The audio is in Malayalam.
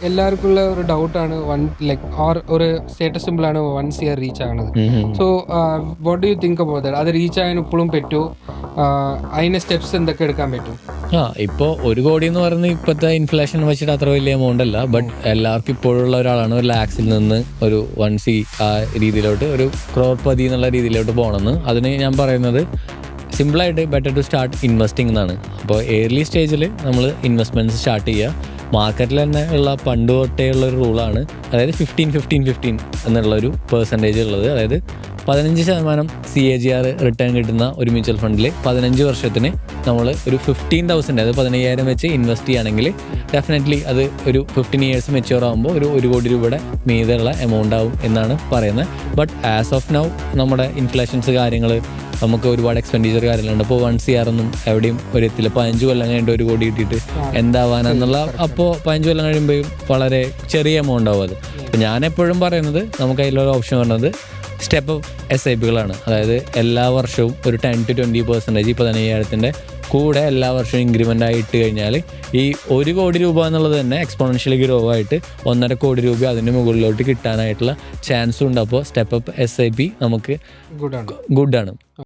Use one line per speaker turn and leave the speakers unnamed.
എല്ലാവർക്കും ഉള്ള ഒരു ഡൗട്ടാണ് ഒരു സ്റ്റേറ്റസ് സിമ്പിൾ ആണ് 1 CR റീച്ച് ആകുന്നത്. So what do you think about that? അത് റീച്ച് ആകാൻ ഇപ്പോഴും പറ്റുമോ? അതിന് സ്റ്റെപ്സ് എന്തൊക്കെ എടുക്കാൻ പറ്റും?
ഇപ്പോൾ 1 കോടി എന്ന് പറയുന്നത് ഇപ്പോഴത്തെ ഇൻഫ്ലേഷൻ വെച്ചിട്ട് അത്ര വലിയ എമൗണ്ട് അല്ല. ബട്ട് എല്ലാവർക്കും ഇപ്പോഴുള്ള ഒരാളാണ് ഒരു ലാക്സിൽ നിന്ന് ഒരു 1 C ആ രീതിയിലോട്ട് ഒരു ക്രോർപതി എന്നുള്ള രീതിയിലോട്ട് പോകണമെന്ന്. അതിന് ഞാൻ പറയുന്നത് സിമ്പിളായിട്ട് ബെറ്റർ ടു സ്റ്റാർട്ട് ഇൻവെസ്റ്റിംഗ് എന്നാണ്. അപ്പോൾ ഏർലി സ്റ്റേജിൽ നമ്മൾ ഇൻവെസ്റ്റ്മെൻറ്റ്സ് സ്റ്റാർട്ട് ചെയ്യുക. മാർക്കറ്റിൽ തന്നെ ഉള്ള പണ്ട് തൊട്ടേ ഉള്ളൊരു റൂളാണ്, അതായത് 15-15-15 എന്നുള്ളൊരു പെർസെൻറ്റേജ് ഉള്ളത്. അതായത് 15% CAGR റിട്ടേൺ കിട്ടുന്ന ഒരു മ്യൂച്വൽ ഫണ്ടിൽ 15 വർഷത്തിന് നമ്മൾ ഒരു 15,000 അതായത് 15,000 വെച്ച് ഇൻവെസ്റ്റ് ചെയ്യുകയാണെങ്കിൽ ഡെഫിനറ്റ്ലി അത് ഒരു 15 years മെച്യൂർ ആകുമ്പോൾ ഒരു 1 കോടി രൂപയുടെ മീതെയുള്ള എമൗണ്ട് ആവും എന്നാണ് പറയുന്നത്. ബട്ട് ആസ് ഓഫ് നൗ നമ്മുടെ ഇൻഫ്ലേഷൻസ് കാര്യങ്ങൾ നമുക്ക് ഒരുപാട് എക്സ്പെൻഡിച്ചർ കാര്യങ്ങളുണ്ട്. അപ്പോൾ 1 CR ഒന്നും എവിടെയും ഒരു എത്തില്ല. 15 കൊല്ലം കഴിഞ്ഞിട്ട് 1 കോടി കിട്ടിയിട്ട് എന്താവാനെന്നുള്ള, അപ്പോൾ 15 കൊല്ലം കഴിയുമ്പോൾ വളരെ ചെറിയ എമൗണ്ട് ആവും അത്. അപ്പോൾ ഞാൻ എപ്പോഴും പറയുന്നത് നമുക്ക് അതിലൊരു ഓപ്ഷൻ പറയുന്നത് സ്റ്റെപ്പ് SIPകളാണ്. അതായത് എല്ലാ വർഷവും ഒരു 10-20% 15,000 കൂടെ എല്ലാ വർഷവും ഇൻക്രിമെൻ്റ് ആയി ഇട്ട് കഴിഞ്ഞാൽ ഈ 1 കോടി രൂപ എന്നുള്ളത് തന്നെ എക്സ്പോണൻഷ്യലി ഗ്രോ ആയിട്ട് 1.5 കോടി രൂപ അതിന് മുകളിലോട്ട് കിട്ടാനായിട്ടുള്ള ചാൻസും ഉണ്ട്. അപ്പോൾ സ്റ്റെപ്പ് SIP നമുക്ക് ഗുഡാണ്.